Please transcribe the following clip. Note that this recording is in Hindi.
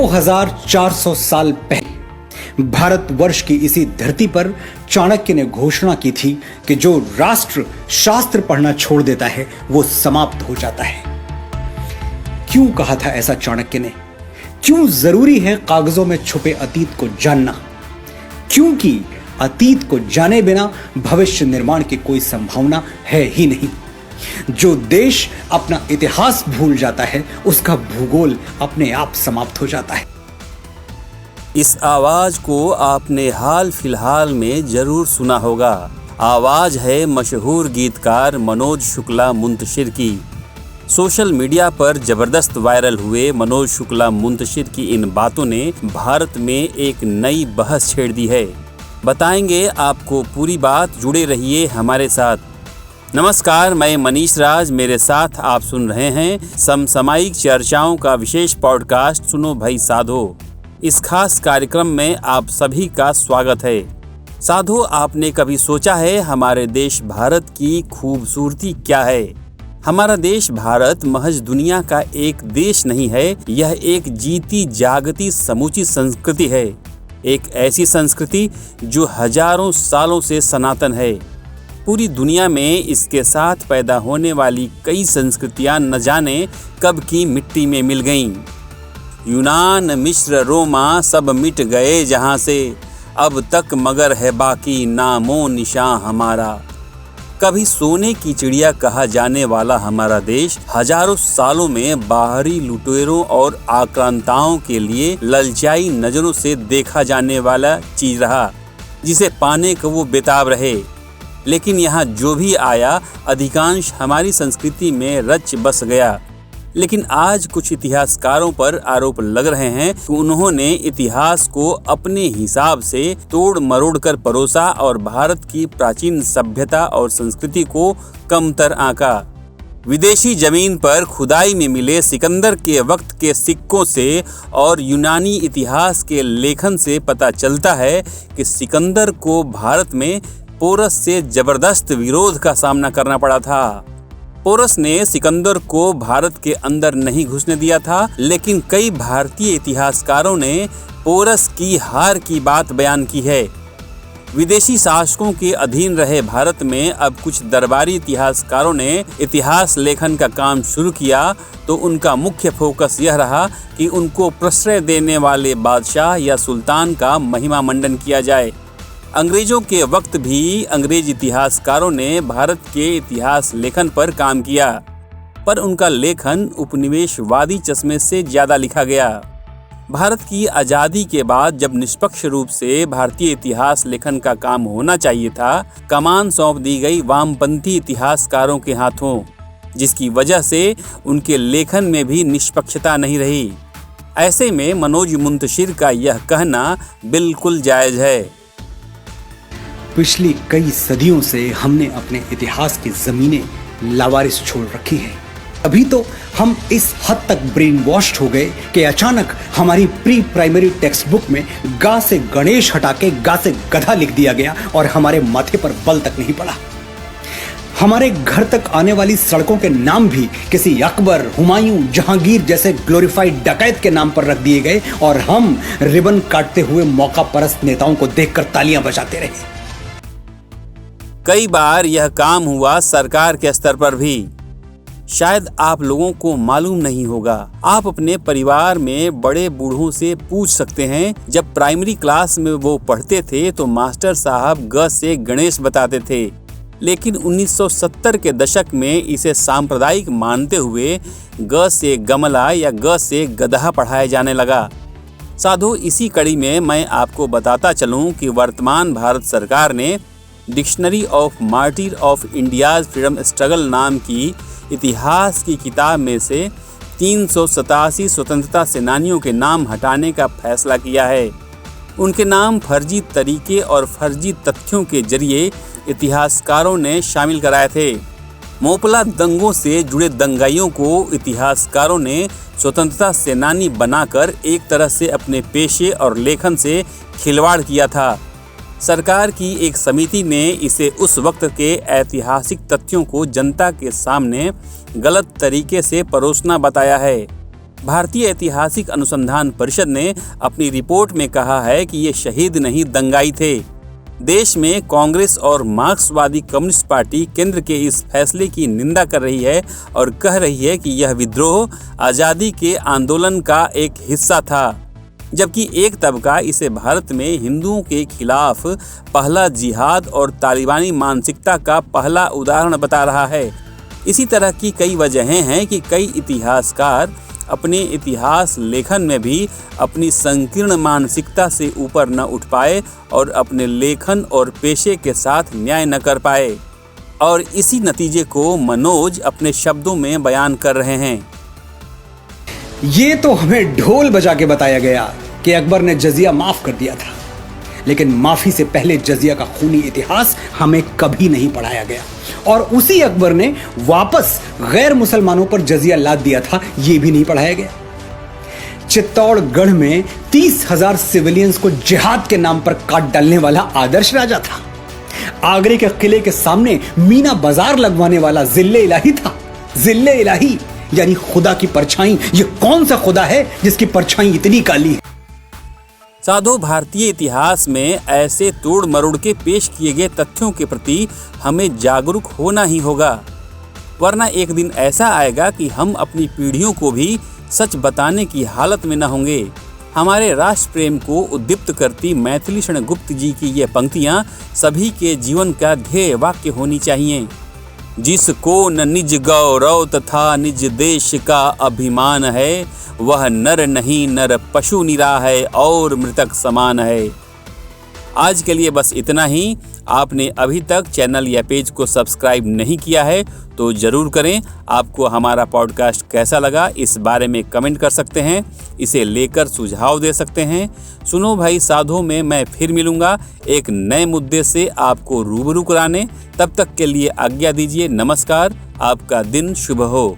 2400 साल पहले भारतवर्ष की इसी धरती पर चाणक्य ने घोषणा की थी कि जो राष्ट्र शास्त्र पढ़ना छोड़ देता है वो समाप्त हो जाता है। क्यों कहा था ऐसा चाणक्य ने? क्यों जरूरी है कागजों में छुपे अतीत को जानना? क्योंकि अतीत को जाने बिना भविष्य निर्माण की कोई संभावना है ही नहीं। जो देश अपना इतिहास भूल जाता है उसका भूगोल अपने आप समाप्त हो जाता है। इस आवाज को आपने हाल फिलहाल में जरूर सुना होगा। आवाज है मशहूर गीतकार मनोज शुक्ला मुंतशिर की। सोशल मीडिया पर जबरदस्त वायरल हुए मनोज शुक्ला मुंतशिर की इन बातों ने भारत में एक नई बहस छेड़ दी है। बताएंगे आपको पूरी बात, जुड़े रहिए हमारे साथ। नमस्कार, मैं मनीष राज, मेरे साथ आप सुन रहे हैं समसामयिक चर्चाओं का विशेष पॉडकास्ट सुनो भाई साधो। इस खास कार्यक्रम में आप सभी का स्वागत है। साधो, आपने कभी सोचा है हमारे देश भारत की खूबसूरती क्या है? हमारा देश भारत महज दुनिया का एक देश नहीं है, यह एक जीती जागती समूची संस्कृति है। एक ऐसी संस्कृति जो हजारों सालों से सनातन है। पूरी दुनिया में इसके साथ पैदा होने वाली कई संस्कृतियां न जाने कब की मिट्टी में मिल गईं। यूनान, मिस्र, रोमा सब मिट गए जहां से, अब तक मगर है बाकी नामो निशां हमारा। कभी सोने की चिड़िया कहा जाने वाला हमारा देश हजारों सालों में बाहरी लुटेरों और आक्रांताओं के लिए ललचाई नजरों से देखा जाने वाला चीज रहा, जिसे पाने को वो बेताब रहे। लेकिन यहाँ जो भी आया अधिकांश हमारी संस्कृति में रच बस गया। लेकिन आज कुछ इतिहासकारों पर आरोप लग रहे हैं कि उन्होंने इतिहास को अपने हिसाब से तोड़ मरोड़ कर परोसा और भारत की प्राचीन सभ्यता और संस्कृति को कमतर आंका। विदेशी जमीन पर खुदाई में मिले सिकंदर के वक्त के सिक्कों से और यूनानी इतिहास के लेखन से पता चलता है कि सिकंदर को भारत में पोरस से जबरदस्त विरोध का सामना करना पड़ा था। पोरस ने सिकंदर को भारत के अंदर नहीं घुसने दिया था, लेकिन कई भारतीय इतिहासकारों ने पोरस की हार की बात बयान की है। विदेशी शासकों के अधीन रहे भारत में अब कुछ दरबारी इतिहासकारों ने इतिहास लेखन का काम शुरू किया, तो उनका मुख्य फोकस यह रहा कि उनको प्रश्रय देने वाले बादशाह या सुल्तान का महिमा मंडन किया जाए। अंग्रेजों के वक्त भी अंग्रेज इतिहासकारों ने भारत के इतिहास लेखन पर काम किया, पर उनका लेखन उपनिवेशवादी चश्मे से ज्यादा लिखा गया। भारत की आज़ादी के बाद जब निष्पक्ष रूप से भारतीय इतिहास लेखन का काम होना चाहिए था, कमान सौंप दी गई वामपंथी इतिहासकारों के हाथों, जिसकी वजह से उनके लेखन में भी निष्पक्षता नहीं रही। ऐसे में मनोज मुंतशिर का यह कहना बिल्कुल जायज है। पिछली कई सदियों से हमने अपने इतिहास की जमीनें लावारिस छोड़ रखी हैं। अभी तो हम इस हद तक ब्रेन वॉश्ड हो गए कि अचानक हमारी प्री प्राइमरी टेक्स्ट बुक में गा से गणेश हटा के गा से गधा लिख दिया गया और हमारे माथे पर बल तक नहीं पड़ा। हमारे घर तक आने वाली सड़कों के नाम भी किसी अकबर, हुमायूं, जहांगीर जैसे ग्लोरीफाइड डकैत के नाम पर रख दिए गए और हम रिबन काटते हुए मौका परस्त नेताओं को देखकर तालियां बजाते रहे। कई बार यह काम हुआ सरकार के स्तर पर भी। शायद आप लोगों को मालूम नहीं होगा। आप अपने परिवार में बड़े बूढ़ों से पूछ सकते हैं, जब प्राइमरी क्लास में वो पढ़ते थे तो मास्टर साहब ग से गणेश बताते थे, लेकिन 1970 के दशक में इसे सांप्रदायिक मानते हुए ग से गमला या ग से गधा पढ़ाया जाने लगा। साधु, इसी कड़ी में मैं आपको बताता चलूं कि वर्तमान भारत सरकार ने dictionary of martyr of India's freedom struggle नाम की इतिहास की किताब में से 387 स्वतंत्रता सेनानियों के नाम हटाने का फैसला किया है। उनके नाम फर्जी तरीके और फर्जी तथ्यों के जरिए इतिहासकारों ने शामिल कराए थे। मोपला दंगों से जुड़े दंगाइयों को इतिहासकारों ने स्वतंत्रता सेनानी बनाकर एक तरह से अपने पेशे और लेखन से खिलवाड़ किया था। सरकार की एक समिति ने इसे उस वक्त के ऐतिहासिक तथ्यों को जनता के सामने गलत तरीके से परोसना बताया है। भारतीय ऐतिहासिक अनुसंधान परिषद ने अपनी रिपोर्ट में कहा है कि ये शहीद नहीं दंगाई थे। देश में कांग्रेस और मार्क्सवादी कम्युनिस्ट पार्टी केंद्र के इस फैसले की निंदा कर रही है और कह रही है कि यह विद्रोह आज़ादी के आंदोलन का एक हिस्सा था, जबकि एक तबका इसे भारत में हिंदुओं के खिलाफ पहला जिहाद और तालिबानी मानसिकता का पहला उदाहरण बता रहा है। इसी तरह की कई वजहें हैं कि कई इतिहासकार अपने इतिहास लेखन में भी अपनी संकीर्ण मानसिकता से ऊपर न उठ पाए और अपने लेखन और पेशे के साथ न्याय न कर पाए, और इसी नतीजे को मनोज अपने शब्दों में बयान कर रहे हैं। ये तो हमें ढोल बजा के बताया गया कि अकबर ने जजिया माफ कर दिया था, लेकिन माफी से पहले जजिया का खूनी इतिहास हमें कभी नहीं पढ़ाया गया, और उसी अकबर ने वापस गैर मुसलमानों पर जजिया लाद दिया था, यह भी नहीं पढ़ाया गया। चित्तौड़गढ़ में 30,000 सिविलियंस को जिहाद के नाम पर काट डालने वाला आदर्श राजा था। आगरे के किले के सामने मीना बाजार लगवाने वाला जिल्ले इलाही था। जिल्ले इलाही यानी खुदा की परछाई। ये कौन सा खुदा है जिसकी परछाई इतनी काली है? साधो, भारतीय इतिहास में ऐसे तोड़ मरोड़ के पेश किए गए तथ्यों के प्रति हमें जागरूक होना ही होगा, वरना एक दिन ऐसा आएगा कि हम अपनी पीढ़ियों को भी सच बताने की हालत में न होंगे। हमारे राष्ट्र प्रेम को उद्दीप्त करती मैथिली शरण गुप्त जी की ये पंक्तियाँ सभी के जीवन का ध्येय वाक्य होनी चाहिए। जिसको न निज गौरव तथा निज देश का अभिमान है, वह नर नहीं नर पशु निरा है और मृतक समान है। आज के लिए बस इतना ही। आपने अभी तक चैनल या पेज को सब्सक्राइब नहीं किया है तो जरूर करें। आपको हमारा पॉडकास्ट कैसा लगा इस बारे में कमेंट कर सकते हैं, इसे लेकर सुझाव दे सकते हैं। सुनो भाई साधो में मैं फिर मिलूंगा एक नए मुद्दे से आपको रूबरू कराने। तब तक के लिए आज्ञा दीजिए। नमस्कार, आपका दिन शुभ हो।